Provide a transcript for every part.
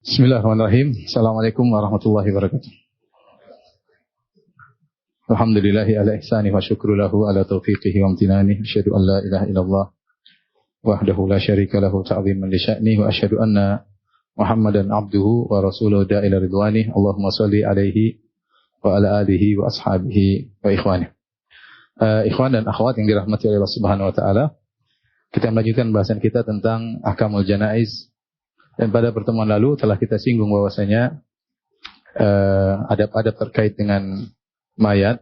Bismillahirrahmanirrahim. Assalamualaikum warahmatullahi wabarakatuh. Alhamdulillahi ala ihsani wa syukru lahu ala taufiqihi wa amtinani. Asyhadu an la ilaha illallah wahdahu la syarika lahu ta'ziman li sya'ni wa asyhadu anna Muhammadan abduhu wa rasuluhu da'ila ridwani. Allahumma shalli alaihi wa ala alihi wa ashabihi wa ikhwani. Ikhwan dan akhwat yang dirahmati oleh Allah Subhanahu wa taala. Kita melanjutkan bahasan kita tentang ahkamul janaiz. Dan pada pertemuan lalu telah kita singgung bahwasanya adab-adab terkait dengan mayat,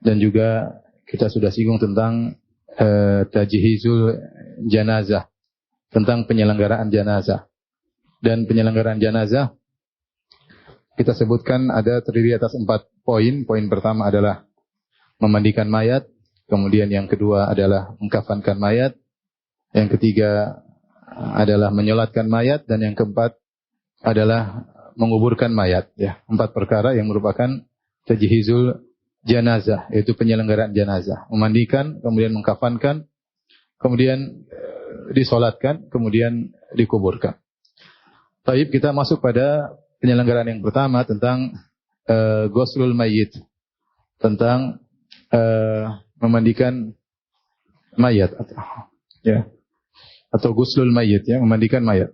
dan juga kita sudah singgung tentang tajhizul janazah, tentang penyelenggaraan janazah. Dan penyelenggaraan janazah kita sebutkan ada terdiri atas 4 poin. Poin pertama adalah memandikan mayat, kemudian yang kedua adalah mengkafankan mayat, yang ketiga adalah menyolatkan mayat, dan yang keempat adalah menguburkan mayat. Ya, 4 perkara yang merupakan tajhizul janazah, yaitu penyelenggaraan janazah. Memandikan, kemudian mengkafankan, kemudian disolatkan, kemudian dikuburkan. Baik, kita masuk pada penyelenggaraan yang pertama tentang ghuslul mayyit, tentang memandikan mayat atau ghuslul mayyit, ya, memandikan mayat.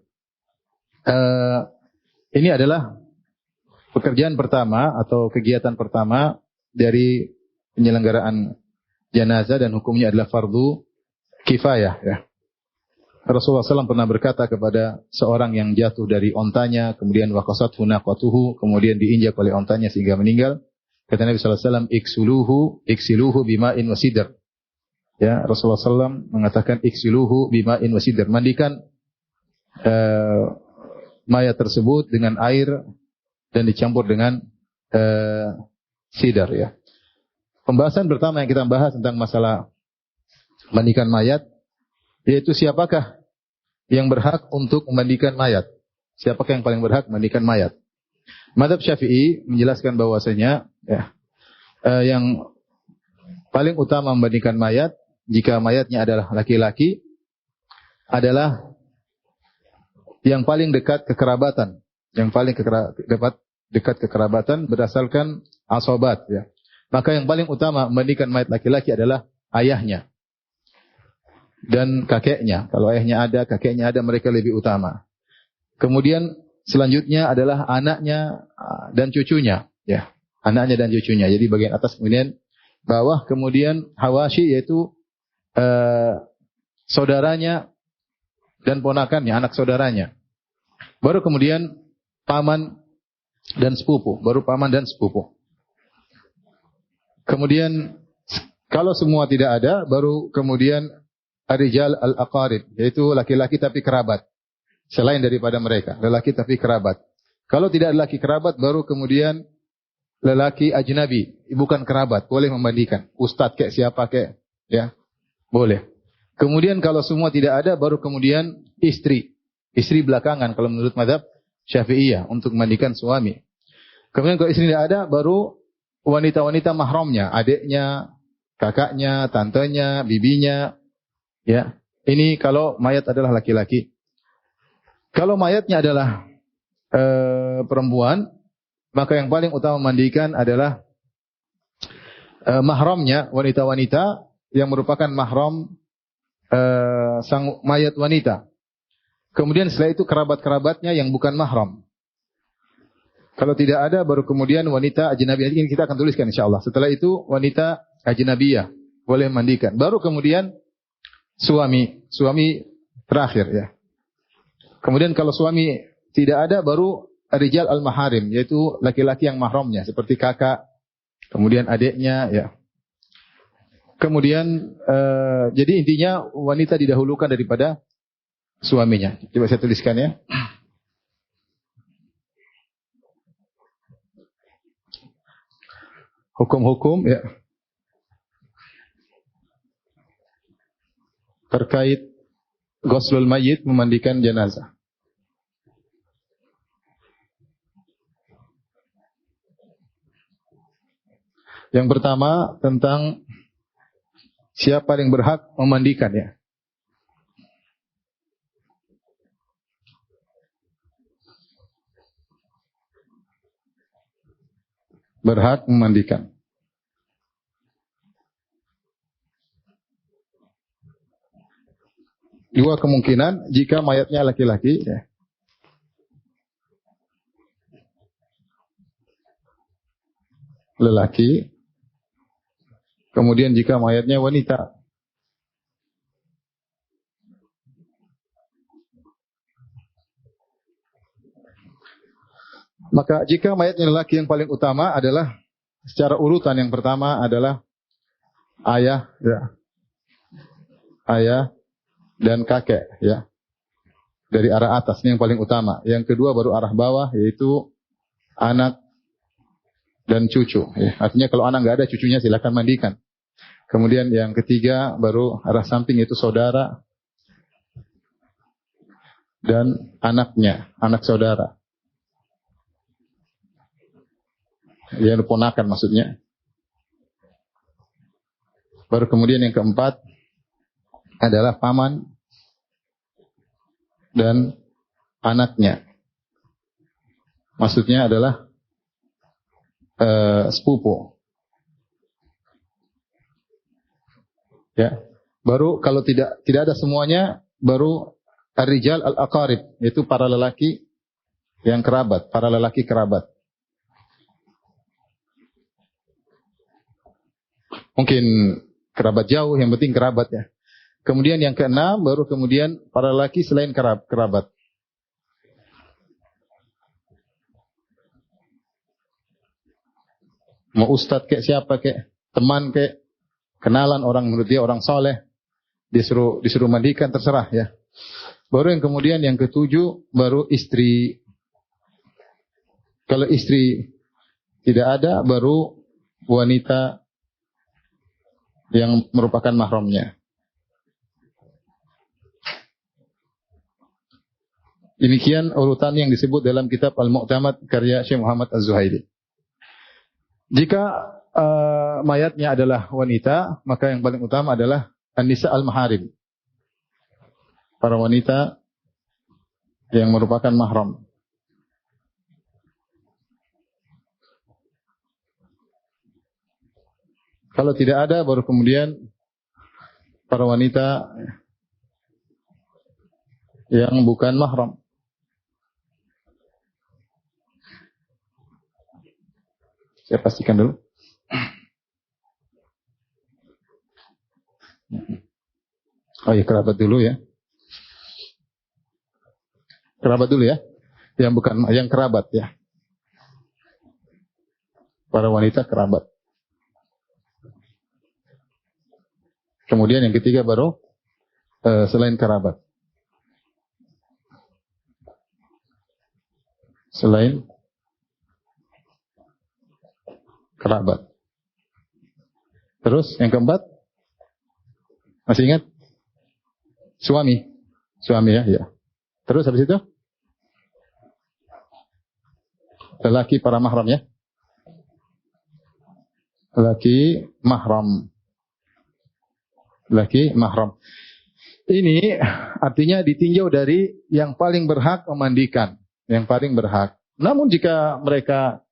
Ini adalah pekerjaan pertama atau kegiatan pertama dari penyelenggaraan jenazah, dan hukumnya adalah fardu kifayah, ya. Rasulullah SAW pernah berkata kepada seorang yang jatuh dari ontanya, kemudian waqasathu naqatuhu, kemudian diinjak oleh ontanya sehingga meninggal. Kata Nabi SAW, iksiluhu bima'in wasidr. Ya, Rasulullah SAW mengatakan iksiluhu bima'in wasidr, mandikan mayat tersebut dengan air dan dicampur dengan sidar, ya. Pembahasan pertama yang kita bahas tentang masalah mandikan mayat, yaitu siapakah yang berhak untuk memandikan mayat? Siapakah yang paling berhak memandikan mayat? Mazhab Syafi'i menjelaskan bahwasanya, ya, yang paling utama memandikan mayat, jika mayatnya adalah laki-laki, adalah yang paling dekat kekerabatan, yang paling dekat kekerabatan berdasarkan asobat, ya. Maka yang paling utama memandikan mayat laki-laki adalah ayahnya dan kakeknya. Kalau ayahnya ada, kakeknya ada, mereka lebih utama. Kemudian selanjutnya adalah anaknya dan cucunya, ya. Anaknya dan cucunya. Jadi bagian atas, kemudian bawah, kemudian hawashi, yaitu saudaranya dan ponakannya, anak saudaranya. Baru kemudian paman dan sepupu, baru paman dan sepupu. Kemudian kalau semua tidak ada, baru kemudian ar-rijal al-aqarib, yaitu laki-laki tapi kerabat, selain daripada mereka, lelaki tapi kerabat. Kalau tidak lelaki kerabat, baru kemudian lelaki ajnabi, bukan kerabat, boleh memandikan. Ustadz kayak siapa kayak, ya, boleh. Kemudian kalau semua tidak ada, baru kemudian istri. Istri belakangan kalau menurut mazhab Syafi'iyah untuk memandikan suami. Kemudian kalau istri tidak ada, baru wanita-wanita mahramnya, adiknya, kakaknya, tantenya, bibinya, ya. Ini kalau mayat adalah laki-laki. Kalau mayatnya adalah perempuan, maka yang paling utama memandikan adalah mahramnya, wanita-wanita yang merupakan mahram sang mayat wanita. Kemudian setelah itu kerabat-kerabatnya yang bukan mahram. Kalau tidak ada, baru kemudian wanita ajnabiyah. Ini kita akan tuliskan insyaallah. Setelah itu wanita ajnabiyah boleh memandikan. Baru kemudian suami terakhir, ya. Kemudian kalau suami tidak ada, baru rijal al-maharim, yaitu laki-laki yang mahramnya seperti kakak, kemudian adiknya, ya. Kemudian jadi intinya wanita didahulukan daripada suaminya. Coba saya tuliskan, ya. Hukum-hukum, ya, terkait ghuslul mayyit, memandikan jenazah. Yang pertama tentang siapa yang berhak memandikan, ya. berhak memandikan. Dua kemungkinan jika mayatnya laki-laki, ya. Lelaki. Kemudian jika mayatnya wanita. Maka jika mayatnya lelaki, yang paling utama adalah secara urutan yang pertama adalah ayah, ya. Ayah dan kakek, ya. Dari arah atas ini yang paling utama. Yang kedua baru arah bawah, yaitu anak dan cucu, ya. Artinya kalau anak nggak ada, cucunya silakan mandikan. Kemudian yang ketiga baru arah samping, yaitu saudara dan anaknya, anak saudara. Yang ponakan maksudnya. Baru kemudian yang keempat adalah paman dan anaknya. Maksudnya adalah sepupu. Ya. Baru kalau tidak ada semuanya, baru ar-rijal al-aqarib, yaitu para lelaki yang kerabat, para lelaki kerabat. Mungkin kerabat jauh, yang penting kerabat, ya. Kemudian yang keenam, baru kemudian para lelaki selain kerabat. Mau ustadz kek, siapa kek, teman kek, kenalan orang menurut dia orang soleh, disuruh mandikan, terserah, ya. Baru yang kemudian yang ketujuh, baru istri. Kalau istri tidak ada, baru wanita yang merupakan mahramnya. Demikian urutan yang disebut dalam kitab Al-Mu'tamad karya Syekh Muhammad Az-Zuhaili. Jika mayatnya adalah wanita, maka yang paling utama adalah an-nisa al-maharim. Para wanita yang merupakan mahram. Kalau tidak ada, baru kemudian para wanita yang bukan mahram. Saya pastikan dulu. Oh ya, kerabat dulu, ya. Kerabat dulu, ya. Yang bukan, yang kerabat, ya. Para wanita kerabat. Kemudian yang ketiga baru selain kerabat. Selain kerabat. Terus yang keempat? Masih ingat? Suami. Suami, ya, ya. Terus habis itu? Lelaki para mahram, ya. Lelaki mahram. Laki mahram. Ini artinya ditinjau dari yang paling berhak memandikan, yang paling berhak. Namun jika mereka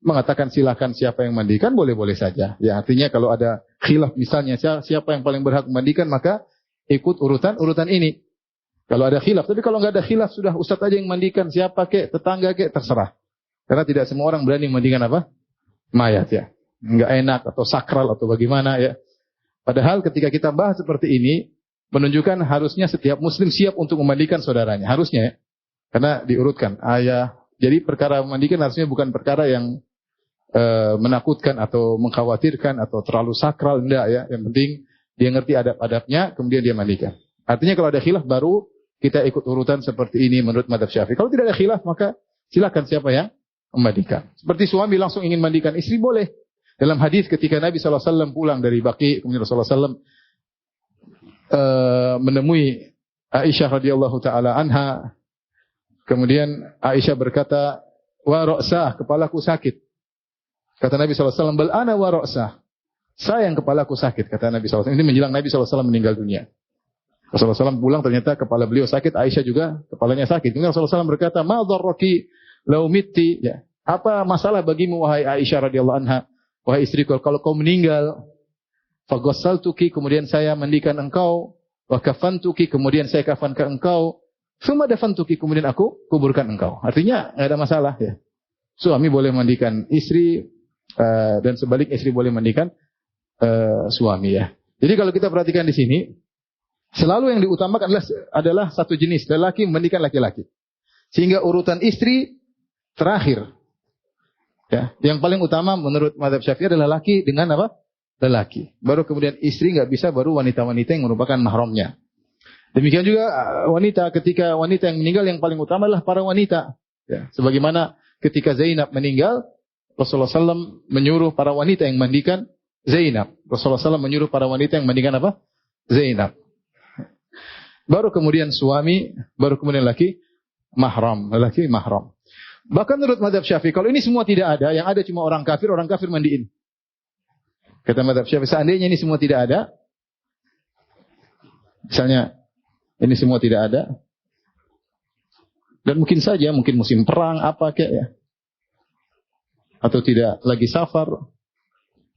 mengatakan silakan siapa yang mandikan, boleh-boleh saja. Ya, artinya kalau ada khilaf misalnya siapa yang paling berhak memandikan, maka ikut urutan ini. Kalau ada khilaf, tapi kalau nggak ada khilaf, sudah ustaz aja yang mandikan, siapa kek, tetangga kek, terserah. Karena tidak semua orang berani memandikan apa? Mayat, ya. Nggak enak atau sakral atau bagaimana, ya. Padahal ketika kita bahas seperti ini, menunjukkan harusnya setiap muslim siap untuk memandikan saudaranya. Harusnya, ya. Karena diurutkan. Ayah. Jadi perkara memandikan harusnya bukan perkara yang menakutkan atau mengkhawatirkan atau terlalu sakral. Enggak, ya. Yang penting dia ngerti adab-adabnya, kemudian dia mandikan. Artinya kalau ada khilaf, baru kita ikut urutan seperti ini menurut mazhab Syafi'i. Kalau tidak ada khilaf, maka silakan siapa yang memandikan. Seperti suami langsung ingin mandikan istri, boleh. Dalam hadis ketika Nabi SAW pulang dari Baqi, kemudian Rasulullah SAW menemui Aisyah radhiyallahu taala anha, kemudian Aisyah berkata, wa ra'sah, kepalaku sakit. Kata Nabi SAW, bal ana wa ra'sah, saya yang kepalaku sakit, kata Nabi SAW. Ini menjelang Nabi SAW meninggal dunia. Rasulullah SAW pulang, ternyata kepala beliau sakit, Aisyah juga kepalanya sakit. Kemudian Rasulullah SAW berkata, ma dharraki law mitti, ya. Apa masalah bagimu wahai Aisyah radhiyallahu anha? Wahai istriku, kalau kau meninggal, faghassaltuki, kemudian saya mandikan engkau, wa kafantuki, kemudian saya kafankan engkau, tsumma dafantuki, kemudian aku kuburkan engkau. Artinya enggak ada masalah ya. Suami boleh mandikan istri dan sebaliknya istri boleh mandikan suami ya. Jadi kalau kita perhatikan di sini, selalu yang diutamakan adalah satu jenis, lelaki memandikan laki-laki. Sehingga urutan istri terakhir. Ya, yang paling utama menurut mazhab Syafi'i adalah laki dengan apa? Lelaki. Baru kemudian istri enggak bisa, baru wanita-wanita yang merupakan mahramnya. Demikian juga wanita, ketika wanita yang meninggal yang paling utama adalah para wanita. Ya, sebagaimana ketika Zainab meninggal, Rasulullah SAW menyuruh para wanita yang mandikan Zainab. Rasulullah SAW menyuruh para wanita yang mandikan apa? Zainab. Baru kemudian suami, baru kemudian laki mahram, lelaki mahram. Bahkan menurut mazhab Syafi'i, kalau ini semua tidak ada, yang ada cuma orang kafir mandiin. Kata mazhab Syafi'i, seandainya ini semua tidak ada, misalnya ini semua tidak ada, dan mungkin saja, mungkin musim perang, apa kayak ya, atau tidak lagi safar,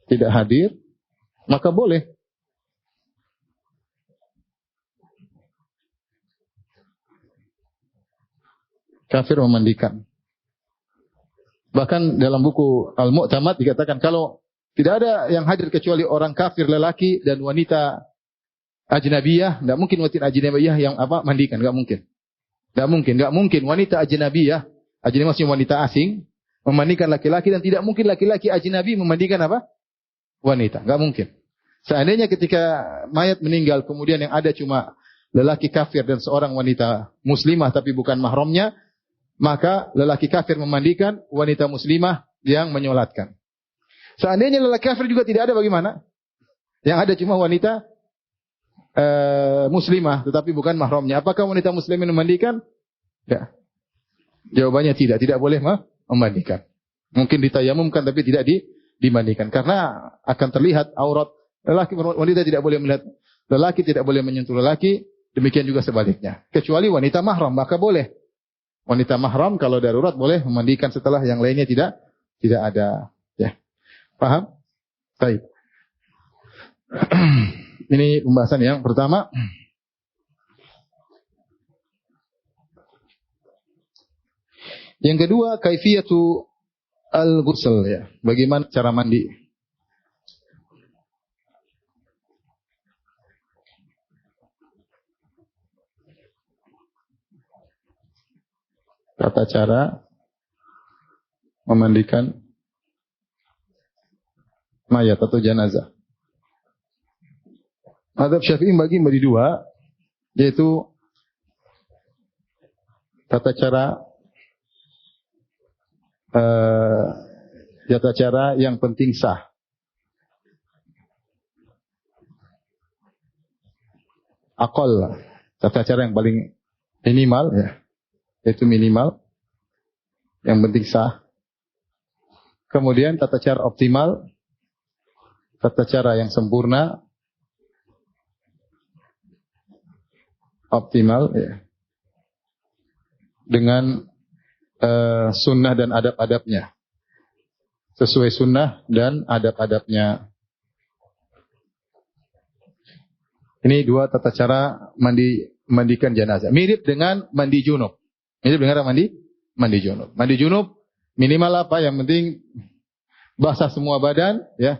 tidak hadir, maka boleh. Kafir memandikan. Bahkan dalam buku Al-Mu'tamad dikatakan kalau tidak ada yang hadir kecuali orang kafir lelaki dan wanita ajnabiyah, tidak mungkin wanita ajnabiyah yang apa mandikan, enggak mungkin. Enggak mungkin wanita ajnabiyah, ajnabiyah maksudnya wanita asing memandikan laki-laki, dan tidak mungkin laki-laki ajnabi memandikan apa? Wanita, enggak mungkin. Seandainya ketika mayat meninggal kemudian yang ada cuma lelaki kafir dan seorang wanita muslimah tapi bukan mahramnya, maka lelaki kafir memandikan wanita muslimah yang menyolatkan. Seandainya lelaki kafir juga tidak ada, bagaimana? Yang ada cuma wanita muslimah tetapi bukan mahramnya. Apakah wanita muslimah memandikan? Ya. Jawabannya tidak boleh memandikan. Mungkin ditayamumkan tapi tidak dimandikan karena akan terlihat aurat lelaki. Wanita tidak boleh melihat lelaki, tidak boleh menyentuh lelaki, demikian juga sebaliknya. Kecuali wanita mahram, maka boleh. Wanita mahram kalau darurat boleh memandikan setelah yang lainnya tidak ada. Ya. Paham? Baik. Ini pembahasan yang pertama. Yang kedua, kaifiyatu al-ghusl ya. Bagaimana cara mandi? Tata cara memandikan mayat atau jenazah. Mazhab Syafi'i bagi menjadi dua, yaitu tata cara yang penting sah. Aqall, tata cara yang paling minimal ya. Itu minimal, yang penting sah. Kemudian tata cara optimal, tata cara yang sempurna, optimal, ya. Dengan sunnah dan adab-adabnya, sesuai sunnah dan adab-adabnya. Ini dua tata cara mandikan jenazah. Mirip dengan mandi junub. Mirip dengan mandi junub. Mandi junub minimal apa? Yang penting basah semua badan, ya.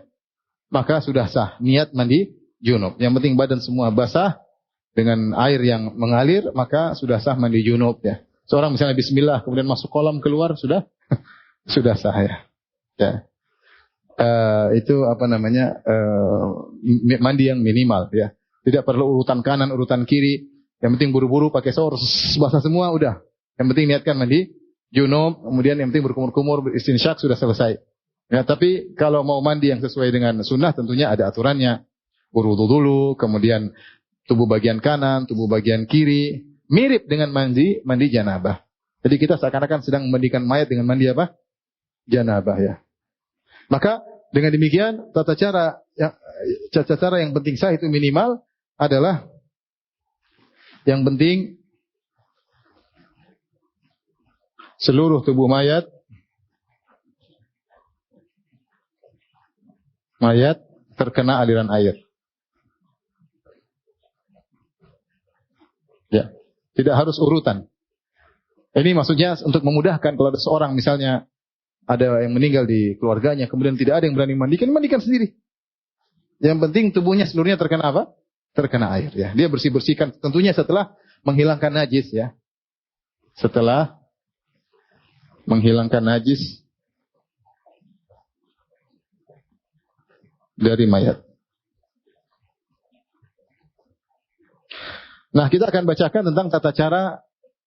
Maka sudah sah niat mandi junub. Yang penting badan semua basah dengan air yang mengalir, maka sudah sah mandi junub, ya. Seorang misalnya bismillah kemudian masuk kolam keluar sudah sudah sah ya. Ya. Itu apa namanya? Mandi yang minimal, ya. Tidak perlu urutan kanan, urutan kiri. Yang penting buru-buru pakai shower basah semua udah. Yang penting niatkan mandi junub, kemudian yang penting berkumur-kumur, beristinsyak, sudah selesai. Ya, tapi kalau mau mandi yang sesuai dengan sunnah tentunya ada aturannya. Berwudu dulu, kemudian tubuh bagian kanan, tubuh bagian kiri, mirip dengan mandi janabah. Jadi kita seakan-akan sedang memandikan mayat dengan mandi apa? Janabah, ya. Maka dengan demikian tata cara yang penting sah itu minimal adalah yang penting seluruh tubuh mayat mayat terkena aliran air. Ya, tidak harus urutan. Ini maksudnya untuk memudahkan kalau ada seorang misalnya ada yang meninggal di keluarganya, kemudian tidak ada yang berani mandikan sendiri. Yang penting tubuhnya seluruhnya terkena apa? Terkena air. Ya, dia bersihkan. Tentunya setelah menghilangkan najis ya. Setelah menghilangkan najis dari mayat. Nah, kita akan bacakan tentang tata cara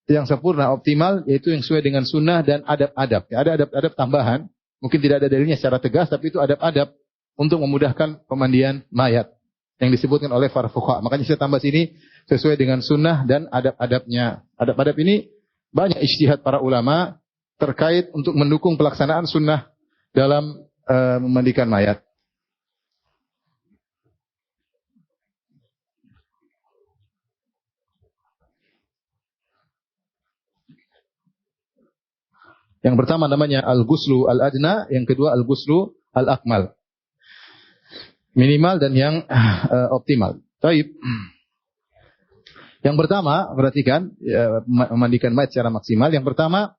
yang sempurna, optimal, yaitu yang sesuai dengan sunnah dan adab-adab. Ya, ada adab-adab tambahan, mungkin tidak ada dalilnya secara tegas, tapi itu adab-adab untuk memudahkan pemandian mayat yang disebutkan oleh para fuqaha. Makanya saya tambah sini sesuai dengan sunnah dan adab-adabnya. Adab-adab ini banyak ijtihad para ulama terkait untuk mendukung pelaksanaan sunnah dalam memandikan mayat. Yang pertama namanya al-ghuslu al-adna, yang kedua al-ghuslu al-akmal. Minimal dan yang optimal. Baik. Yang pertama, perhatikan ya, memandikan mayat secara maksimal. Yang pertama,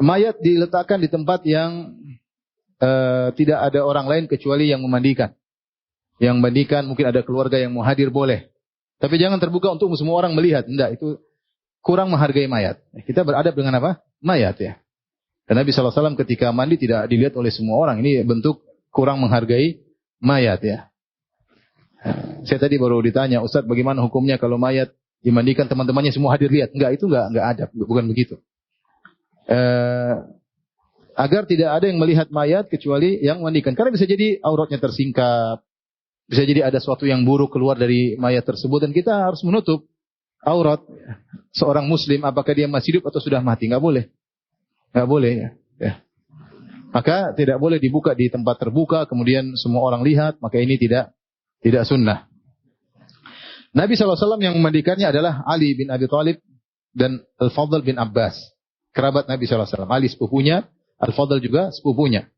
mayat diletakkan di tempat yang tidak ada orang lain kecuali yang memandikan. Yang memandikan mungkin ada keluarga yang mau hadir boleh. Tapi jangan terbuka untuk semua orang melihat. Tidak, itu kurang menghargai mayat. Kita beradab dengan apa? Mayat ya. Dan Nabi SAW ketika mandi tidak dilihat oleh semua orang. Ini bentuk kurang menghargai mayat ya. Saya tadi baru ditanya, Ustaz bagaimana hukumnya kalau mayat dimandikan teman-temannya semua hadir lihat? Enggak, itu enggak adab, bukan begitu. Agar tidak ada yang melihat mayat kecuali yang memandikan. Karena bisa jadi auratnya tersingkap. Bisa jadi ada sesuatu yang buruk keluar dari mayat tersebut. Dan kita harus menutup aurat seorang muslim apakah dia masih hidup atau sudah mati. Enggak boleh. Enggak boleh ya. Maka tidak boleh dibuka di tempat terbuka kemudian semua orang lihat, maka ini tidak sunnah. Nabi SAW yang memandikannya adalah Ali bin Abi Thalib dan Al-Fadl bin Abbas, kerabat Nabi SAW. Ali sepupunya, Al-Fadl juga sepupunya.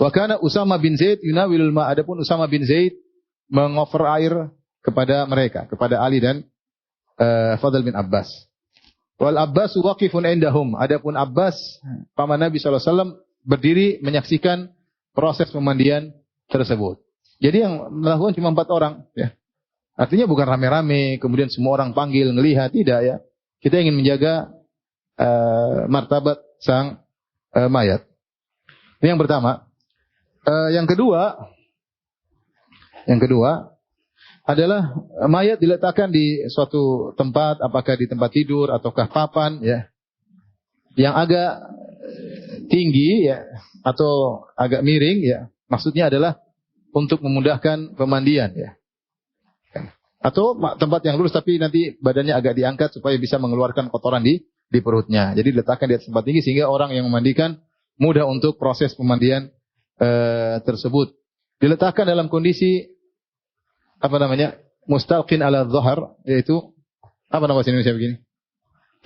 Wa kana Usama bin Zaid yunawilul ma, adapun Usama bin Zaid mengofer air kepada mereka, kepada Ali dan Fadl bin Abbas. Wal Abbas waqifun indahum. Adapun Abbas, paman Nabi SAW, berdiri menyaksikan proses pemandian tersebut. Jadi yang melakukan cuma 4 orang. Ya. Artinya bukan rame-rame, kemudian semua orang panggil, ngelihat. Tidak ya. Kita ingin menjaga martabat sang mayat. Ini yang pertama. Yang kedua adalah mayat diletakkan di suatu tempat, apakah di tempat tidur ataukah papan ya, yang agak tinggi ya atau agak miring ya. Maksudnya adalah untuk memudahkan pemandian ya. Atau tempat yang lurus tapi nanti badannya agak diangkat supaya bisa mengeluarkan kotoran di perutnya. Jadi diletakkan di atas tempat tinggi sehingga orang yang memandikan mudah untuk proses pemandian tersebut. Diletakkan dalam kondisi mustalqin ala dhahar, yaitu bahasa Indonesia begini?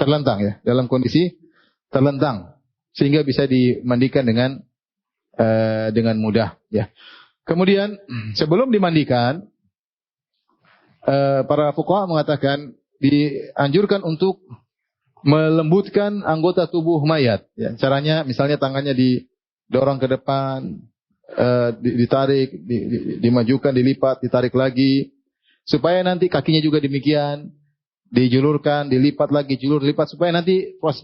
Terlentang ya, dalam kondisi terlentang sehingga bisa dimandikan dengan mudah ya. Kemudian sebelum dimandikan para fuqaha mengatakan dianjurkan untuk melembutkan anggota tubuh mayat ya. Caranya misalnya tangannya didorong ke depan, ditarik, dimajukan, dilipat, ditarik lagi, supaya nanti kakinya juga demikian, dijulurkan, dilipat lagi, julur, dilipat, supaya nanti proses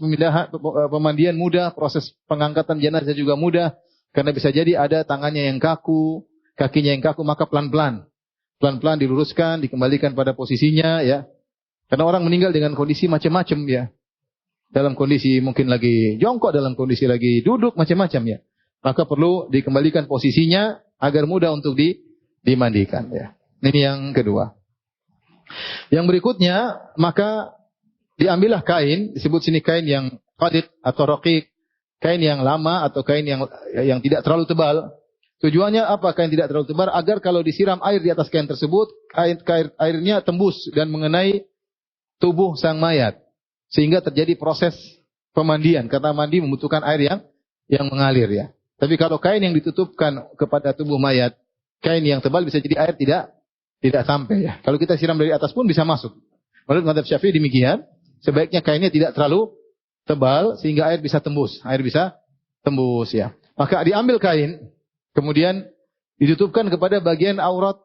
pemandian mudah, proses pengangkatan jenazah juga mudah, karena bisa jadi ada tangannya yang kaku, kakinya yang kaku, maka pelan-pelan diluruskan, dikembalikan pada posisinya, ya. Karena orang meninggal dengan kondisi macam-macam, ya. Dalam kondisi mungkin lagi jongkok, dalam kondisi lagi duduk, macam-macam, ya. Maka perlu dikembalikan posisinya agar mudah untuk dimandikan. Ya. Ini yang kedua. Yang berikutnya, maka diambillah kain, disebut sini kain yang qadid atau raqiq, kain yang lama atau kain yang tidak terlalu tebal. Tujuannya apa kain tidak terlalu tebal? Agar kalau disiram air di atas kain tersebut, airnya tembus dan mengenai tubuh sang mayat. Sehingga terjadi proses pemandian. Karena mandi membutuhkan air yang mengalir, ya. Tapi kalau kain yang ditutupkan kepada tubuh mayat kain yang tebal bisa jadi air tidak sampai ya. Kalau kita siram dari atas pun bisa masuk. Menurut mazhab Syafi'i demikian, sebaiknya kainnya tidak terlalu tebal sehingga air bisa tembus. Air bisa tembus ya. Maka diambil kain, kemudian ditutupkan kepada bagian aurat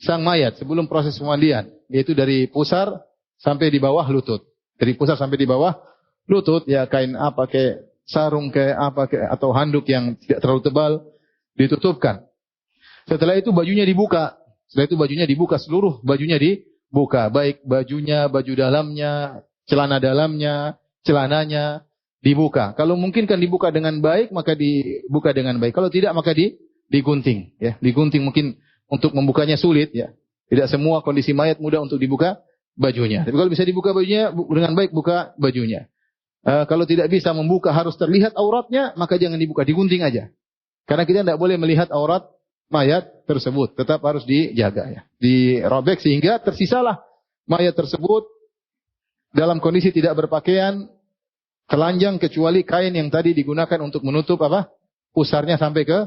sang mayat sebelum proses pemandian, yaitu dari pusar sampai di bawah lutut. Dari pusar sampai di bawah lutut ya, kain apa kayak sarung kayak apa kayak, atau handuk yang tidak terlalu tebal ditutupkan. Setelah itu bajunya dibuka. Setelah itu bajunya dibuka, seluruh bajunya dibuka, baik bajunya, baju dalamnya, celana dalamnya, celananya dibuka. Kalau mungkin kan dibuka dengan baik, maka dibuka dengan baik. Kalau tidak, maka digunting ya. Digunting mungkin untuk membukanya sulit ya. Tidak semua kondisi mayat mudah untuk dibuka bajunya. Tapi kalau bisa dibuka bajunya dengan baik, buka bajunya. Kalau tidak bisa membuka harus terlihat auratnya, maka jangan dibuka, digunting aja. Karena kita tidak boleh melihat aurat mayat tersebut, tetap harus dijaga ya. Dirobek sehingga tersisalah mayat tersebut dalam kondisi tidak berpakaian, telanjang kecuali kain yang tadi digunakan untuk menutup apa? Pusarnya sampai ke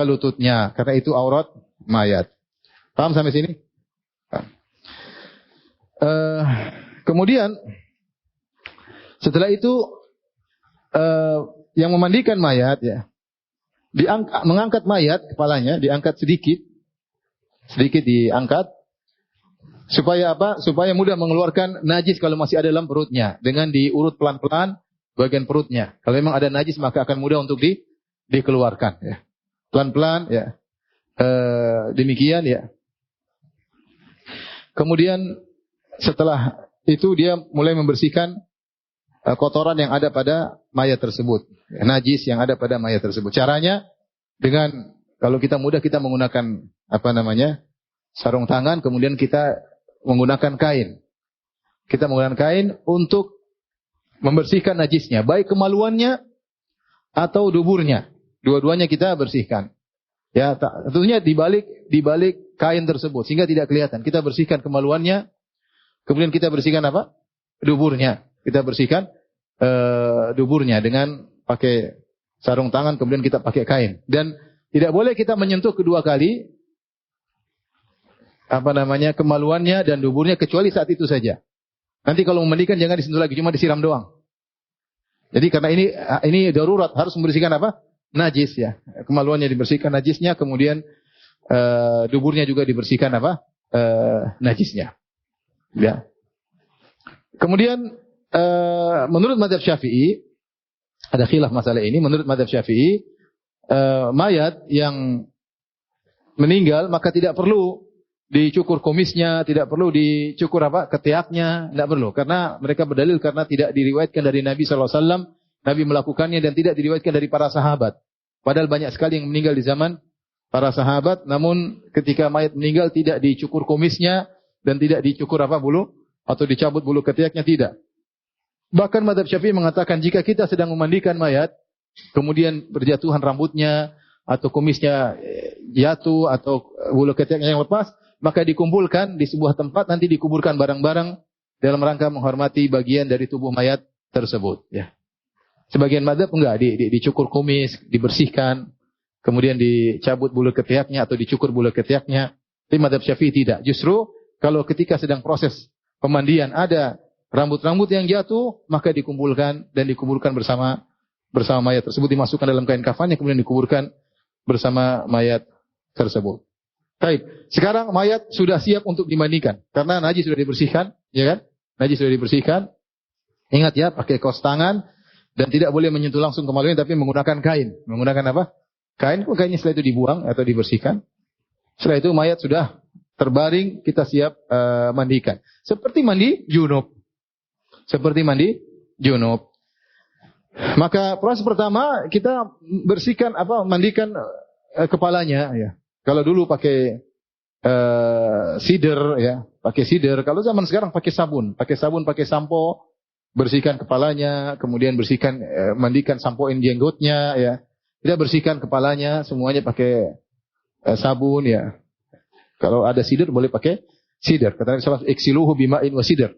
lututnya. Karena itu aurat mayat. Paham sampai sini? Kemudian setelah itu yang memandikan mayat ya, mengangkat mayat, kepalanya diangkat sedikit diangkat, supaya apa? Supaya mudah mengeluarkan najis kalau masih ada dalam perutnya, dengan diurut pelan-pelan bagian perutnya. Kalau memang ada najis maka akan mudah untuk dikeluarkan. Ya. Pelan-pelan, ya. Demikian ya. Kemudian setelah itu dia mulai membersihkan kotoran yang ada pada mayat tersebut, najis yang ada pada mayat tersebut. Caranya dengan, kalau kita mudah, kita menggunakan sarung tangan, kemudian kita menggunakan kain. Kita menggunakan kain untuk membersihkan najisnya, baik kemaluannya atau duburnya. Dua-duanya kita bersihkan. Ya, tentunya di balik kain tersebut sehingga tidak kelihatan. Kita bersihkan kemaluannya, kemudian kita bersihkan apa? Duburnya. Kita bersihkan duburnya dengan pakai sarung tangan, kemudian kita pakai kain. Dan tidak boleh kita menyentuh kedua kali kemaluannya dan duburnya kecuali saat itu saja. Nanti kalau memandikan jangan disentuh lagi, cuma disiram doang. Jadi karena ini darurat, harus membersihkan apa? Najis ya. Kemaluannya dibersihkan najisnya, kemudian duburnya juga dibersihkan apa? Najisnya. Ya. Kemudian menurut mazhab Syafi'i, ada khilaf masalah ini. Menurut mazhab Syafi'i, mayat yang meninggal maka tidak perlu dicukur kumisnya, tidak perlu dicukur ketiaknya, tidak perlu. Karena mereka berdalil karena tidak diriwayatkan dari Nabi SAW, Nabi melakukannya dan tidak diriwayatkan dari para sahabat. Padahal banyak sekali yang meninggal di zaman para sahabat, namun ketika mayat meninggal tidak dicukur kumisnya dan tidak dicukur bulu atau dicabut bulu ketiaknya, tidak. Bahkan mazhab Syafi'i mengatakan jika kita sedang memandikan mayat, kemudian berjatuhan rambutnya atau kumisnya jatuh atau bulu ketiaknya yang lepas, maka dikumpulkan di sebuah tempat, nanti dikuburkan barang-barang dalam rangka menghormati bagian dari tubuh mayat tersebut. Ya. Sebagian mazhab enggak, dicukur kumis, dibersihkan, kemudian dicabut bulu ketiaknya atau dicukur bulu ketiaknya. Tapi mazhab Syafi'i tidak. Justru kalau ketika sedang proses pemandian ada rambut-rambut yang jatuh, maka dikumpulkan dan dikuburkan bersama mayat tersebut, dimasukkan dalam kain kafannya, kemudian dikuburkan bersama mayat tersebut. Baik, sekarang mayat sudah siap untuk dimandikan karena najis sudah dibersihkan, ya kan? Najis sudah dibersihkan. Ingat ya, pakai kaos tangan dan tidak boleh menyentuh langsung kemaluannya, tapi menggunakan kain. Menggunakan apa? Kain, kainnya setelah itu dibuang atau dibersihkan. Setelah itu mayat sudah terbaring, kita siap mandikan. Seperti mandi junub. Maka proses pertama kita bersihkan mandikan kepalanya ya. Kalau dulu pakai sider ya, pakai sider. Kalau zaman sekarang pakai sabun, pakai sampo, bersihkan kepalanya, kemudian bersihkan mandikan, sampoin jenggotnya ya. Kita bersihkan kepalanya semuanya pakai sabun ya. Kalau ada sider boleh pakai sider. Kata Nabi sallallahu alaihi wasallam, "Iksiluhu bima'in wa sider."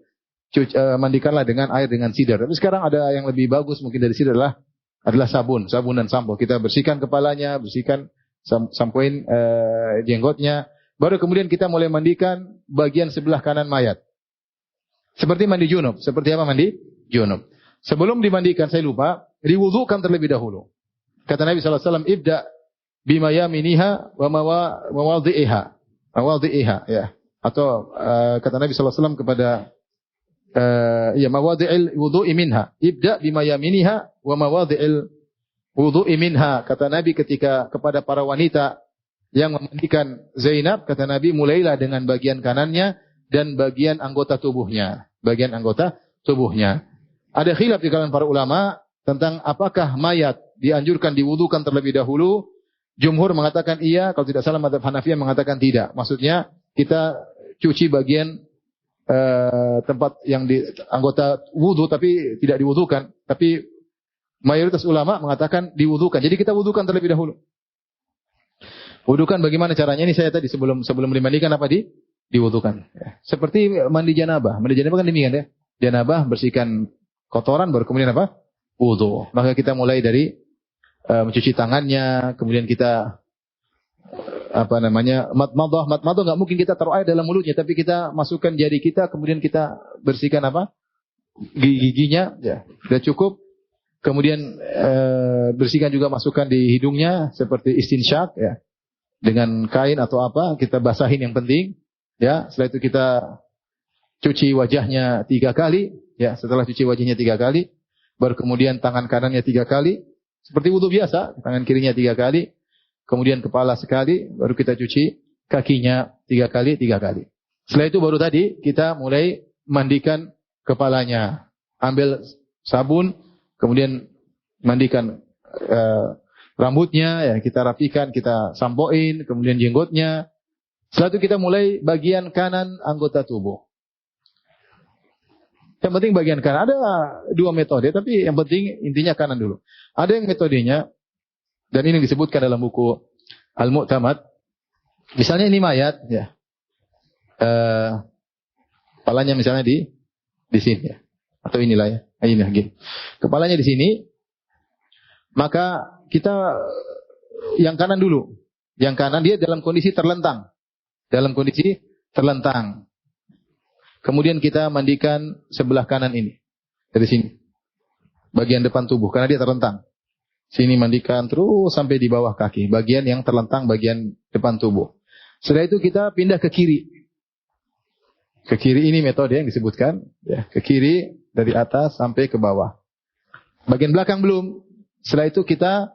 Mandikanlah dengan air dengan sidar. Tapi sekarang ada yang lebih bagus mungkin dari sidar adalah sabun dan sampo. Kita bersihkan kepalanya, bersihkan sampoin jenggotnya. Baru kemudian kita mulai mandikan bagian sebelah kanan mayat. Seperti mandi junub. Seperti apa mandi junub? Sebelum dimandikan, saya lupa, diwudukan terlebih dahulu. Kata Nabi SAW, ibda bima yaminiha wa mawadhi'iha. Mawadhi'iha, ya. Atau kata Nabi SAW kepada mawadhi'il wudu'i minha. Ibda bima yaminiha wa mawadhi'il wudu'i minha. Kata Nabi ketika kepada para wanita yang memandikan Zainab, kata Nabi, mulailah dengan bagian kanannya dan bagian anggota tubuhnya. Bagian anggota tubuhnya. Ada khilaf di kalangan para ulama tentang apakah mayat dianjurkan diwudukan terlebih dahulu. Jumhur mengatakan iya, kalau tidak salah mazhab Hanafiyah mengatakan tidak. Maksudnya kita cuci bagian tempat yang di anggota wudu tapi tidak diwudukan. Tapi mayoritas ulama mengatakan diwudukan. Jadi kita wudukan terlebih dahulu. Wudukan bagaimana caranya? Ini saya tadi sebelum dimandikan apa diwudukan. Ya. Seperti mandi janabah. Mandi janabah kan demikian ya. Janabah bersihkan kotoran baru kemudian apa? Wudu. Maka kita mulai dari mencuci tangannya, kemudian kita matmadah enggak mungkin kita taruh air dalam mulutnya, tapi kita masukkan jari kita, kemudian kita bersihkan apa? Giginya, ya. Sudah cukup. Kemudian bersihkan juga, masukkan di hidungnya seperti istinsyak ya. Dengan kain atau apa, kita basahin yang penting, ya. Setelah itu kita cuci wajahnya 3 kali, ya. Setelah cuci wajahnya 3 kali, baru kemudian tangan kanannya 3 kali, seperti wudu biasa, tangan kirinya 3 kali, kemudian kepala sekali, baru kita cuci kakinya 3 kali, 3 kali. Setelah itu baru tadi kita mulai mandikan kepalanya, ambil sabun, kemudian mandikan rambutnya, ya kita rapikan, kita sampoin, kemudian jenggotnya. Setelah itu kita mulai bagian kanan anggota tubuh. Yang penting bagian kanan. Ada 2 metode, tapi yang penting intinya kanan dulu. Ada yang metodenya, dan ini disebutkan dalam buku Al-Mu'tamad. Misalnya ini mayat, ya. Kepalanya misalnya di sini, ya. Atau inilah ya. Ini lagi. Kepalanya di sini. Maka kita yang kanan dulu. Yang kanan dia dalam kondisi terlentang. Dalam kondisi terlentang. Kemudian kita mandikan sebelah kanan ini. Dari sini. Bagian depan tubuh. Karena dia terlentang. Sini mandikan terus sampai di bawah kaki. Bagian yang terlentang, bagian depan tubuh. Setelah itu kita pindah ke kiri. Ke kiri ini metode yang disebutkan. Ya, ke kiri dari atas sampai ke bawah. Bagian belakang belum. Setelah itu kita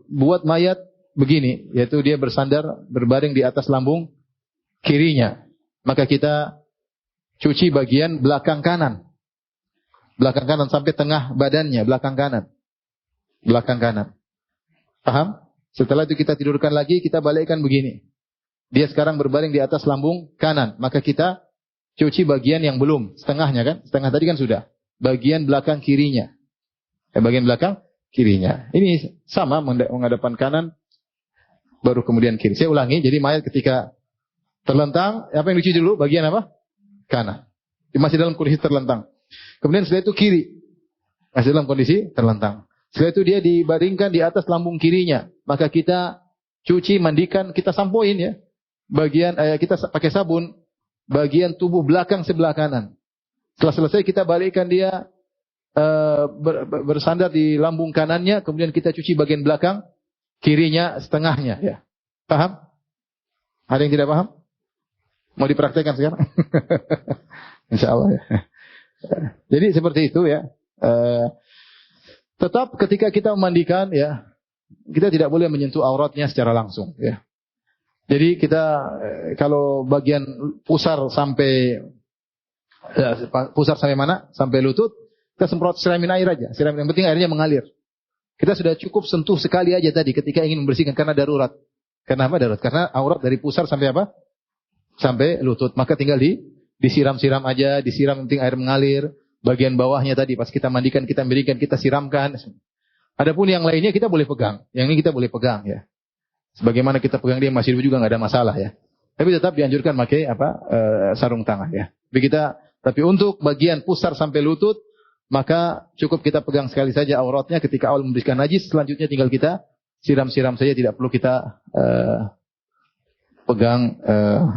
buat mayat begini, yaitu dia bersandar, berbaring di atas lambung kirinya. Maka kita cuci bagian belakang kanan. Belakang kanan sampai tengah badannya, belakang kanan. Belakang kanan. Paham? Setelah itu kita tidurkan lagi, kita balikkan begini. Dia sekarang berbaring di atas lambung kanan. Maka kita cuci bagian yang belum, setengahnya kan? Setengah tadi kan sudah. Bagian belakang kirinya. Bagian belakang kirinya. Ini sama menghadapkan kanan baru kemudian kiri. Saya ulangi, jadi mayat ketika terlentang, apa yang dicuci dulu? Bagian apa? Kanan. Masih dalam kondisi terlentang. Kemudian setelah itu kiri. Masih dalam kondisi terlentang. Setelah itu dia dibaringkan di atas lambung kirinya. Maka kita cuci, mandikan, kita sampoin ya. Bagian kita pakai sabun bagian tubuh belakang sebelah kanan. Setelah selesai kita balikkan dia bersandar di lambung kanannya, kemudian kita cuci bagian belakang kirinya setengahnya ya. Paham? Ada yang tidak paham? Mau dipraktekkan sekarang? Insyaallah ya. Jadi seperti itu ya. Tetap ketika kita memandikan ya, kita tidak boleh menyentuh auratnya secara langsung ya. Jadi kita kalau bagian pusar sampai mana? Sampai lutut, kita semprot siramin air aja. Siramin, yang penting airnya mengalir. Kita sudah cukup sentuh sekali aja tadi ketika ingin membersihkan karena darurat. Karena apa darurat? Karena aurat dari pusar sampai apa? Sampai lutut. Maka tinggal disiram-siram aja, disiram, yang penting air mengalir. Bagian bawahnya tadi pas kita mandikan, kita berikan, kita siramkan. Adapun yang lainnya kita boleh pegang. Yang ini kita boleh pegang ya. Sebagaimana kita pegang dia masih juga nggak ada masalah ya. Tapi tetap dianjurkan pakai sarung tangan ya. Tapi untuk bagian pusar sampai lutut, maka cukup kita pegang sekali saja auratnya ketika awal membersihkan najis. Selanjutnya tinggal kita siram-siram saja, tidak perlu kita pegang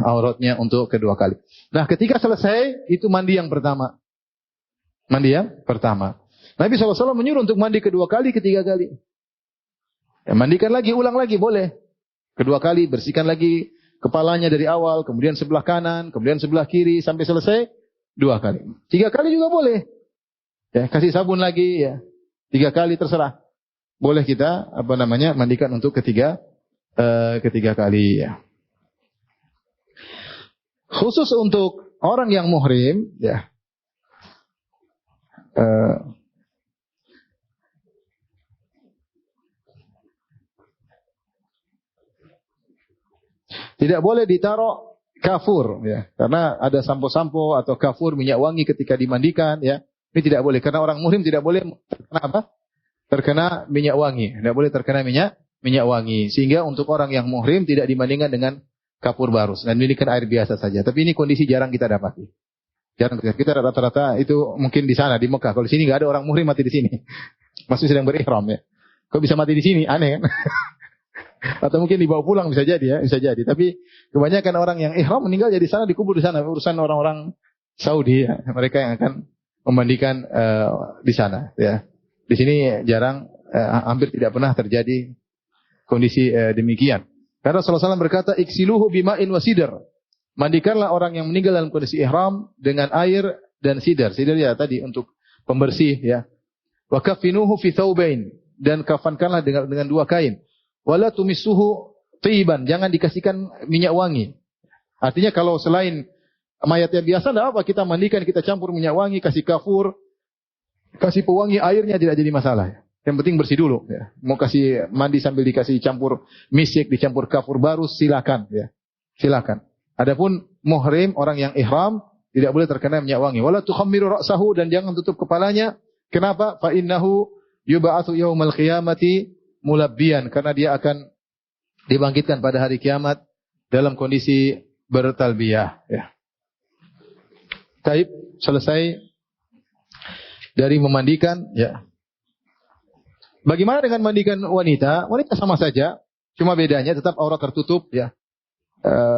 auratnya untuk kedua kali. Nah, ketika selesai itu mandi yang pertama. Mandi yang pertama. Nabi SAW menyuruh untuk mandi kedua kali, ketiga kali. Ya, mandikan lagi, ulang lagi, boleh. Kedua kali, bersihkan lagi kepalanya dari awal, kemudian sebelah kanan, kemudian sebelah kiri, sampai selesai, 2 kali. 3 kali juga boleh. Ya, kasih sabun lagi, ya. 3 kali terserah. Boleh kita, mandikan untuk ketiga kali, ya. Khusus untuk orang yang muhrim, ya. Tidak boleh ditaruh kafur, ya, karena ada sampo-sampo atau kafur minyak wangi ketika dimandikan, ya. Ini tidak boleh karena orang muhrim tidak boleh terkena apa? Terkena minyak wangi, tidak boleh terkena minyak wangi. Sehingga untuk orang yang muhrim tidak dibandingkan dengan kapur barus dan dimandikan air biasa saja. Tapi ini kondisi jarang kita dapati. Jarang kita rata-rata itu mungkin di sana di Mekah. Kalau di sini nggak ada orang muhrim mati di sini. Masih sedang berihram, ya. Kok bisa mati di sini? Aneh kan? Atau mungkin dibawa pulang, bisa jadi, ya, bisa jadi. Tapi kebanyakan orang yang ihram meninggal jadi sana, dikubur di sana. Urusan orang-orang Saudi, ya. Mereka yang akan memandikan di sana, ya. Di sini jarang, hampir tidak pernah terjadi kondisi demikian. Karena Rasulullah SAW berkata, iksiluhu bima'in wa sidr. Mandikanlah orang yang meninggal dalam kondisi ihram dengan air dan sidar. Sidar, ya, tadi untuk pembersih, ya. Wa kafinuhu fi thawbain, dan kafankanlah dengan 2 kain. Wala tumissuhu tiban, jangan dikasihkan minyak wangi. Artinya kalau selain mayat yang biasa, tidak apa, kita mandikan, kita campur minyak wangi, kasih kafur, kasih pewangi, airnya tidak jadi masalah. Yang penting bersih dulu, ya. Mau kasih mandi sambil dikasih campur misik, dicampur kafur baru, silakan, ya. Silakan. Adapun muhrim, orang yang ihram, tidak boleh terkena minyak wangi. Wala tukhammiru ra'sahu, dan jangan tutup kepalanya. Kenapa? Fa innahu yub'atsu yaumal qiyamati mulabbiyan, karena dia akan dibangkitkan pada hari kiamat dalam kondisi bertalbiyah, ya. Taib, selesai dari memandikan, ya. Bagaimana dengan mandikan wanita? Wanita sama saja, cuma bedanya tetap aurat tertutup, ya.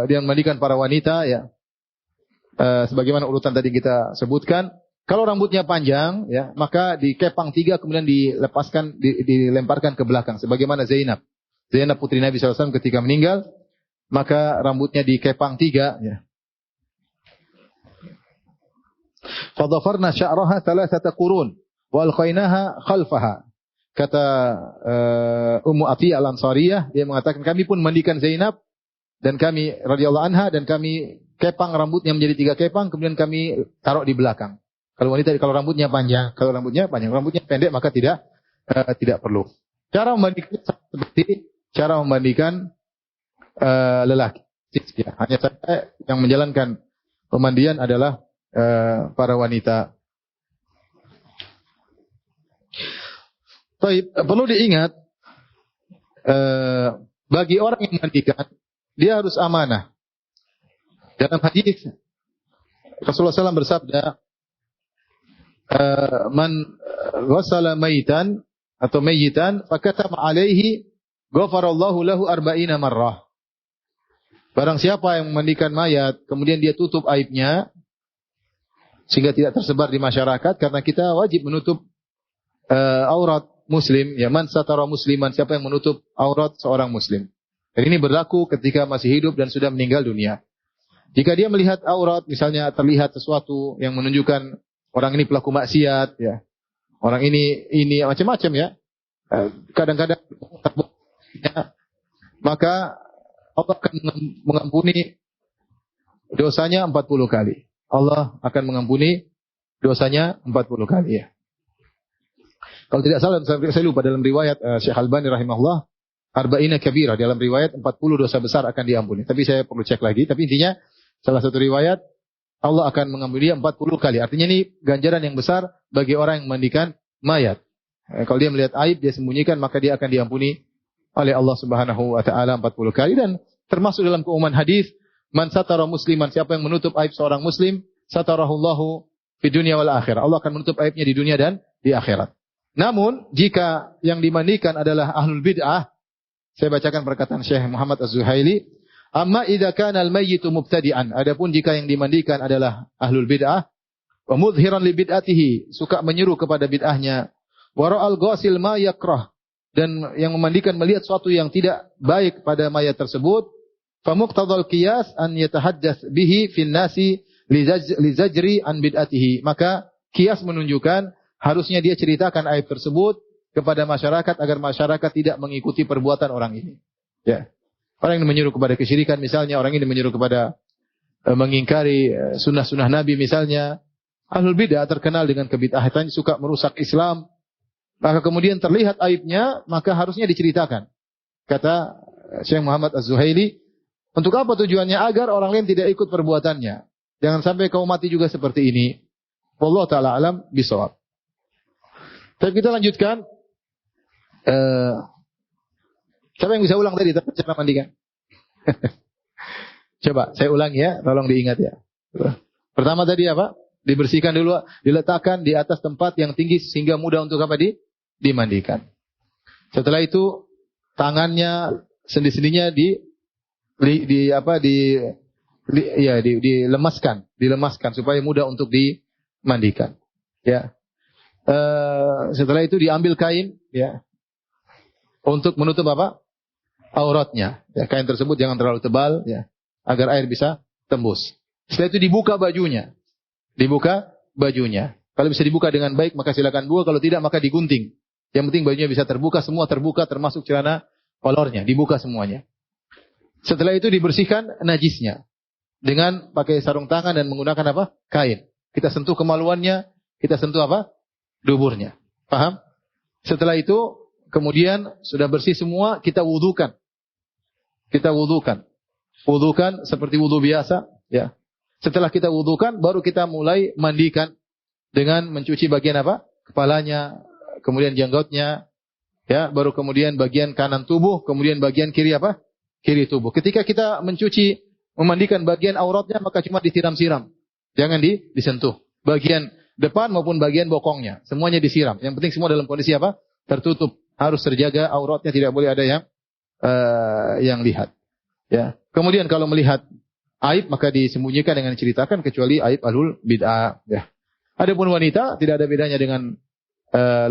Dia mandikan para wanita, ya. Sebagaimana urutan tadi kita sebutkan. Kalau rambutnya panjang, ya, maka dikepang 3 kemudian dilepaskan, dilemparkan ke belakang. Sebagaimana Zainab putri Nabi SAW ketika meninggal, maka rambutnya dikepang 3, ya. Fadhafarna sya'raha 3 qurun wa alqainaha khalfaha. Kata Ummu Atiyah Al-Ansariyah, dia mengatakan kami pun mandikan Zainab dan kami radhiyallahu anha, dan kami kepang rambutnya menjadi 3 kepang, kemudian kami taruh di belakang. Kalau wanita, kalau rambutnya panjang, rambutnya pendek maka tidak perlu. Cara memandikan seperti cara memandikan lelaki. Ya, hanya saja yang menjalankan pemandian adalah para wanita. Baik, perlu diingat bagi orang yang memandikan, dia harus amanah. Dalam hadis Rasulullah SAW bersabda, man ghassala maitan atau mayyitan fakatama alaihi ghafarallahu lahu 40 marrah. Barang siapa yang memandikan mayat kemudian dia tutup aibnya sehingga tidak tersebar di masyarakat, karena kita wajib menutup aurat muslim, ya. Man satara musliman, siapa yang menutup aurat seorang muslim. Dan ini berlaku ketika masih hidup dan sudah meninggal dunia. Jika dia melihat aurat, misalnya terlihat sesuatu yang menunjukkan orang ini pelaku maksiat, ya. Orang ini macam-macam, ya. Kadang-kadang ya, maka Allah akan mengampuni dosanya 40 kali. Allah akan mengampuni dosanya 40 kali, ya. Kalau tidak salah, saya lupa, dalam riwayat Syekh Albani rahimahullah, arba'ina kabirah, dalam riwayat 40 dosa besar akan diampuni. Tapi saya perlu cek lagi. Tapi intinya salah satu riwayat Allah akan mengampuni dia 40 kali. Artinya ini ganjaran yang besar bagi orang yang memandikan mayat. Kalau dia melihat aib, dia sembunyikan, maka dia akan diampuni oleh Allah Subhanahu wa taala 40 kali. Dan termasuk dalam keumuman hadis, man satara musliman, siapa yang menutup aib seorang muslim, satarahullahu fid dunya wal akhirah. Allah akan menutup aibnya di dunia dan di akhirat. Namun, jika yang dimandikan adalah ahlul bid'ah, Saya bacakan perkataan Syekh Muhammad Az-Zuhaili. Amma idza kana al-mayyitu mubtadi'an. Adapun jika yang dimandikan adalah ahlul bid'ah, wa mudhiran li bid'atihi, suka menyuruh kepada bid'ahnya, wa ra'al ghasil ma yakrah, dan yang memandikan melihat suatu yang tidak baik pada mayat tersebut, fa muqtadal qiyas an yatahaddas bihi fin nasi li zajri an bid'atihi. Maka qiyas menunjukkan harusnya dia ceritakan aib tersebut kepada masyarakat agar masyarakat tidak mengikuti perbuatan orang ini. Ya. Orang yang menyuruh kepada kesyirikan misalnya, orang ini menyuruh kepada mengingkari sunnah-sunnah Nabi misalnya. Ahlul bid'ah terkenal dengan kebid'ahan, suka merusak Islam. Maka kemudian terlihat aibnya, maka harusnya diceritakan. Kata Syekh Muhammad Az-Zuhaili, untuk apa tujuannya? Agar orang lain tidak ikut perbuatannya. Jangan sampai kau mati juga seperti ini. Wallahu ta'ala alam bisawab. Tapi kita lanjutkan. Siapa yang bisa ulang tadi cara mandikan? Coba saya ulang ya, tolong diingat ya. Pertama tadi apa? Dibersihkan dulu, diletakkan di atas tempat yang tinggi sehingga mudah untuk apa? Dimandikan. Setelah itu tangannya sendi-sendinya dilemaskan supaya mudah untuk dimandikan. Ya. Setelah itu diambil kain ya untuk menutup apa? Auratnya. Ya, kain tersebut jangan terlalu tebal ya agar air bisa tembus. Setelah itu dibuka bajunya. Kalau bisa dibuka dengan baik maka silakan buka, kalau tidak maka digunting. Yang penting bajunya bisa terbuka, semua terbuka termasuk celana kolornya, dibuka semuanya. Setelah itu dibersihkan najisnya dengan pakai sarung tangan dan menggunakan apa? Kain. Kita sentuh kemaluannya, kita sentuh apa? Duburnya. Paham? Setelah itu kemudian sudah bersih semua, kita wudukan. Wudukan seperti wudu biasa, ya. Setelah kita wudukan, baru kita mulai mandikan dengan mencuci bagian apa? Kepalanya, kemudian janggutnya, ya. Baru kemudian bagian kanan tubuh, kemudian bagian kiri apa? Kiri tubuh. Ketika kita memandikan bagian auratnya, maka cuma disiram-siram. Jangan disentuh. Bagian depan maupun bagian bokongnya, semuanya disiram. Yang penting semua dalam kondisi apa? Tertutup. Harus terjaga auratnya, tidak boleh ada yang lihat. Ya. Kemudian kalau melihat aib maka disembunyikan dengan diceritakan kecuali aib ahlul bid'ah. Ya. Adapun wanita tidak ada bedanya dengan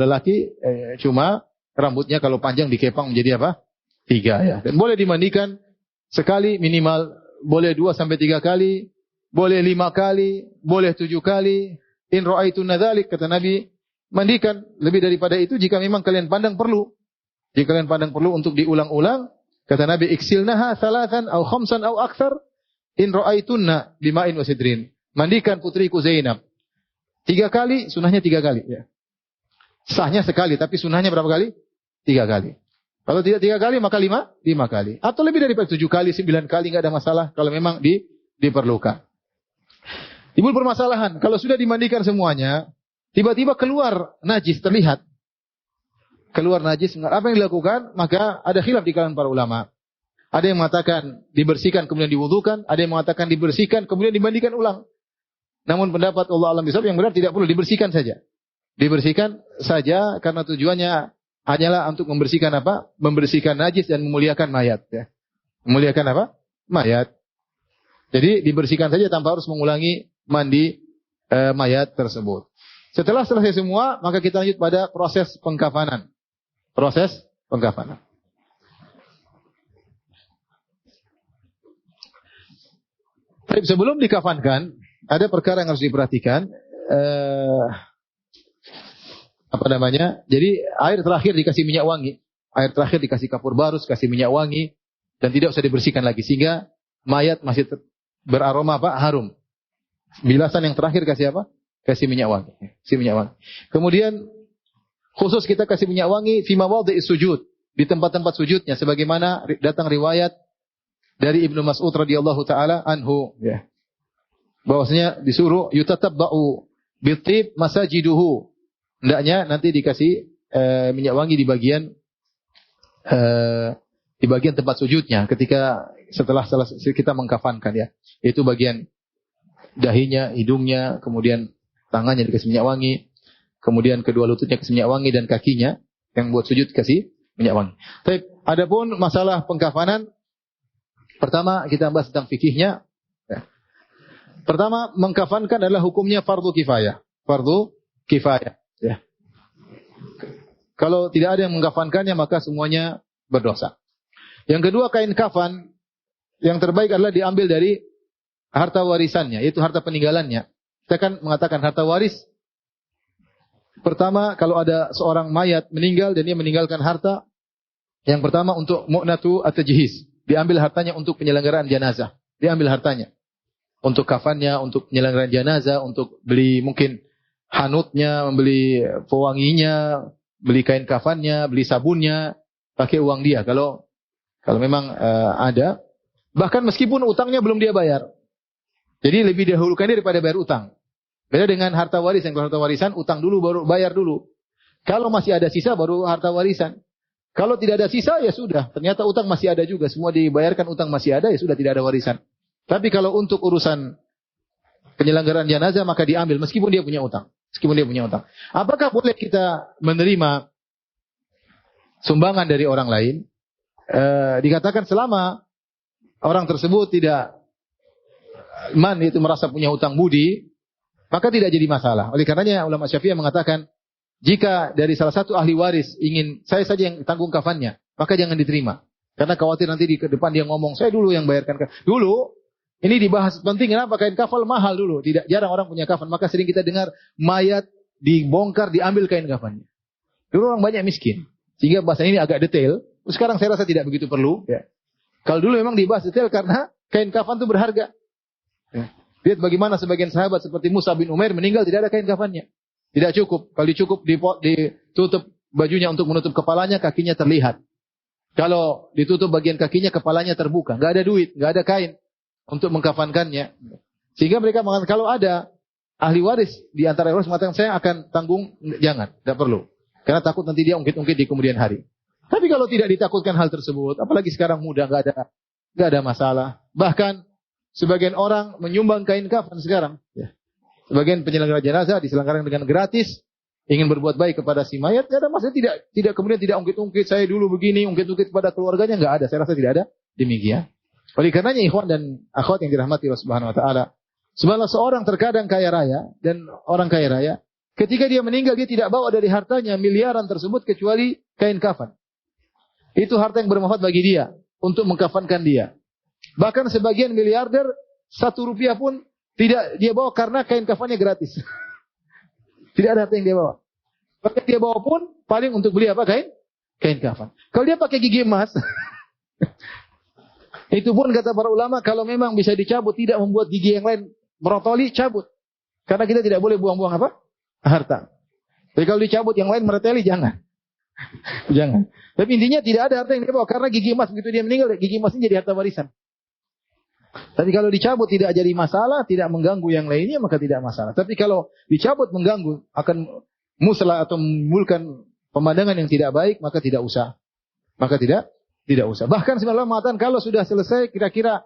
lelaki, cuma rambutnya kalau panjang dikepang menjadi apa? 3 ya. Dan boleh dimandikan sekali minimal, boleh 2 sampai 3 kali, boleh 5 kali, boleh 7 kali. In ra'aitun dzalik, kata Nabi, mandikan lebih daripada itu jika memang kalian pandang perlu. Jika kalian pandang perlu untuk diulang-ulang, kata Nabi, iksilnaha salatan aw khamsan aw aktsar in ra'aitunna bima'in wa sidrin. Mandikan putriku Zainab 3 kali, sunahnya 3 kali ya. Sahnya sekali, tapi sunahnya berapa kali? 3 kali. Kalau tidak 3 kali maka 5 kali. Atau lebih daripada 7 kali, 9 kali enggak ada masalah kalau memang diperlukan. Timbul permasalahan, kalau sudah dimandikan semuanya, tiba-tiba keluar najis terlihat. Keluar najis, apa yang dilakukan? Maka ada khilaf di kalangan para ulama. Ada yang mengatakan dibersihkan kemudian diwudukan, ada yang mengatakan dibersihkan kemudian dimandikan ulang. Namun pendapat Allah alam bisawab yang benar tidak perlu, dibersihkan saja. Dibersihkan saja karena tujuannya hanyalah untuk membersihkan apa? Membersihkan najis dan memuliakan mayat ya. Memuliakan apa? Mayat. Jadi dibersihkan saja tanpa harus mengulangi mandi mayat tersebut. Setelah selesai semua, maka kita lanjut pada proses pengkafanan. Proses pengkafanan. Tapi sebelum dikafankan, ada perkara yang harus diperhatikan. Jadi air terakhir dikasih minyak wangi. Air terakhir dikasih kapur barus, kasih minyak wangi. Dan tidak usah dibersihkan lagi. Sehingga mayat masih beraroma apa? Harum. Bilasan yang terakhir kasih apa? Kasih minyak wangi. Kasih minyak wangi. Kemudian khusus kita kasih minyak wangi fi mawadhi'is sujud, di tempat-tempat sujudnya sebagaimana datang riwayat dari Ibnu Mas'ud radhiyallahu taala anhu ya. Bahwasanya disuruh yutatabba'u bitib masajiduhu. Hendaknya nanti dikasih minyak wangi di bagian tempat sujudnya ketika setelah kita mengkafankan ya. Itu bagian dahinya, hidungnya, kemudian tangannya dikasih minyak wangi, kemudian kedua lututnya kasih minyak wangi dan kakinya yang buat sujud kasih minyak wangi. Tapi Adapun masalah pengkafanan, pertama kita bahas tentang fikihnya. Ya. Pertama, mengkafankan adalah hukumnya fardu kifayah. Fardu kifayah. Ya. Kalau tidak ada yang mengkafankannya, maka semuanya berdosa. Yang kedua, kain kafan yang terbaik adalah diambil dari harta warisannya, yaitu harta peninggalannya. Kita kan mengatakan harta waris. Pertama, kalau ada seorang mayat meninggal dan dia meninggalkan harta, yang pertama untuk mu'natu at-tajhiz. Diambil hartanya untuk penyelenggaraan jenazah. Diambil hartanya. Untuk kafannya, untuk penyelenggaraan jenazah, untuk beli mungkin hanutnya, membeli pewanginya, beli kain kafannya, beli sabunnya, pakai uang dia. Kalau memang ada, bahkan meskipun utangnya belum dia bayar. Jadi lebih dahulukan daripada bayar utang. Beda dengan harta warisan. Kalau harta warisan, utang dulu baru bayar dulu. Kalau masih ada sisa baru harta warisan. Kalau tidak ada sisa ya sudah. Ternyata utang masih ada juga. Semua dibayarkan, utang masih ada, ya sudah tidak ada warisan. Tapi kalau untuk urusan penyelenggaraan jenazah maka diambil meskipun dia punya utang. Meskipun dia punya utang. Apakah boleh kita menerima sumbangan dari orang lain? Dikatakan selama orang tersebut tidak itu merasa punya hutang budi, maka tidak jadi masalah. Oleh karenanya ulama Syafi'iyah mengatakan, jika dari salah satu ahli waris ingin saya saja yang tanggung kafannya, maka jangan diterima. Karena khawatir nanti di depan dia ngomong, saya dulu yang bayarkan. Dulu ini dibahas penting, kenapa kain kafan mahal dulu. Tidak jarang orang punya kafan, maka sering kita dengar mayat dibongkar, diambil kain kafannya. Dulu orang banyak miskin, sehingga bahasa ini agak detail. Sekarang saya rasa tidak begitu perlu. Ya. Kalau dulu memang dibahas detail karena kain kafan itu berharga. Ya. Lihat bagaimana sebagian sahabat seperti Musa bin Umair meninggal tidak ada kain kafannya. Tidak cukup. Kalau dicukup ditutup bajunya untuk menutup kepalanya, kakinya terlihat. Kalau ditutup bagian kakinya, kepalanya terbuka. Enggak ada duit, enggak ada kain untuk mengkafankannya. Sehingga mereka mengatakan kalau ada ahli waris di antara waris mengatakan saya akan tanggung, jangan, tidak perlu. Karena takut nanti dia ungkit-ungkit di kemudian hari. Tapi kalau tidak ditakutkan hal tersebut, apalagi sekarang muda, enggak ada masalah. Bahkan sebagian orang menyumbang kain kafan sekarang. Ya. Sebagian penyelenggara jenazah diselenggarakan dengan gratis, ingin berbuat baik kepada si mayat, tidak ada masalah, tidak kemudian tidak ungkit-ungkit saya dulu begini, ungkit-ungkit kepada keluarganya, enggak ada. Saya rasa tidak ada demikian. Oleh karenanya ikhwan dan akhwat yang dirahmati Allah Subhanahu wa taala, sebaliknya seorang terkadang kaya raya dan orang kaya raya, ketika dia meninggal dia tidak bawa dari hartanya miliaran tersebut kecuali kain kafan. Itu harta yang bermanfaat bagi dia untuk mengkafankan dia. Bahkan sebagian miliarder 1 rupiah pun tidak dia bawa karena kain kafannya gratis. Tidak ada harta yang dia bawa. Bahkan dia bawa pun paling untuk beli apa? Kain kafan. Kalau dia pakai gigi emas, itu pun kata para ulama kalau memang bisa dicabut tidak membuat gigi yang lain merotoli, cabut. Karena kita tidak boleh buang-buang apa? Harta. Tapi kalau dicabut yang lain mereteli jangan. Jangan. Tapi intinya tidak ada harta yang dia bawa karena gigi emas begitu dia meninggal gigi emasnya jadi harta warisan. Tapi kalau dicabut tidak jadi masalah, tidak mengganggu yang lainnya, maka tidak masalah. Tapi kalau dicabut mengganggu, akan muslah atau menimbulkan pemandangan yang tidak baik, maka tidak usah. Maka tidak usah. Bahkan sebenarnya mengatakan kalau sudah selesai, kira-kira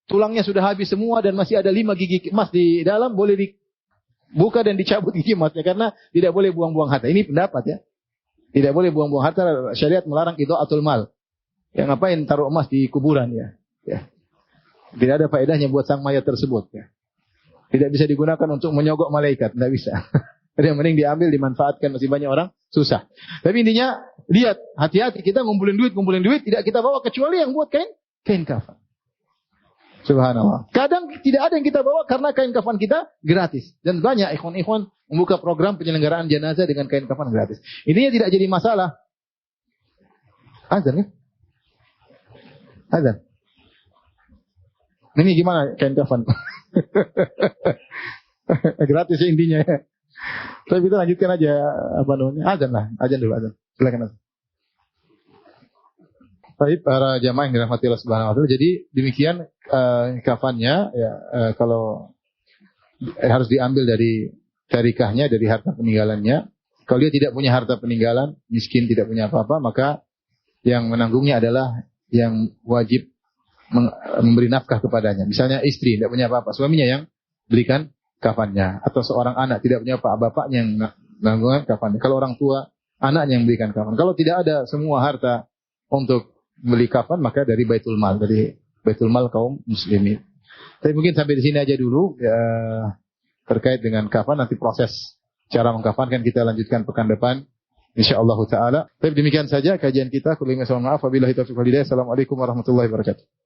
tulangnya sudah habis semua dan masih ada 5 gigi emas di dalam, boleh dibuka dan dicabut gigi emasnya. Karena tidak boleh buang-buang harta. Ini pendapat ya. Tidak boleh buang-buang harta. Syariat melarang idha'atul mal. Yang ngapain taruh emas di kuburan ya. Ya. Tidak ada faedahnya buat sang mayat tersebut. Ya. Tidak bisa digunakan untuk menyogok malaikat. Tidak bisa. Jadi yang mending diambil, dimanfaatkan. Masih banyak orang, susah. Tapi intinya, lihat, hati-hati kita ngumpulin duit. Tidak kita bawa kecuali yang buat kain kafan. Subhanallah. Kadang tidak ada yang kita bawa karena kain kafan kita gratis. Dan banyak ikhwan-ikhwan membuka program penyelenggaraan jenazah dengan kain kafan gratis. Intinya tidak jadi masalah. Azan ya? Azan. Ini gimana kain kafan? Gratis ya intinya ya. Tapi kita lanjutkan aja apa namanya? Azan dulu. Silakan azan. Baik para jamaah yang dirahmati Allah Subhanahu wa taala. Jadi demikian kafannya ya kalau harus diambil dari tarikahnya, dari harta peninggalannya. Kalau dia tidak punya harta peninggalan, miskin tidak punya apa-apa, maka yang menanggungnya adalah yang wajib memberi nafkah kepadanya. Misalnya istri tidak punya apa-apa, suaminya yang belikan kafannya. Atau seorang anak tidak punya apa, bapaknya yang menanggungkan kafannya. Kalau orang tua, anaknya yang belikan kafan. Kalau tidak ada semua harta untuk beli kafan maka dari Baitul Mal, kaum muslimin. Tapi mungkin sampai di sini aja dulu ya, terkait dengan kafan. Nanti proses cara mengkafankan kita lanjutkan pekan depan insyaallah taala. Tapi demikian saja kajian kita. Kullima maaf wabillahi taufiq wal hidayah. Assalamualaikum warahmatullahi wabarakatuh.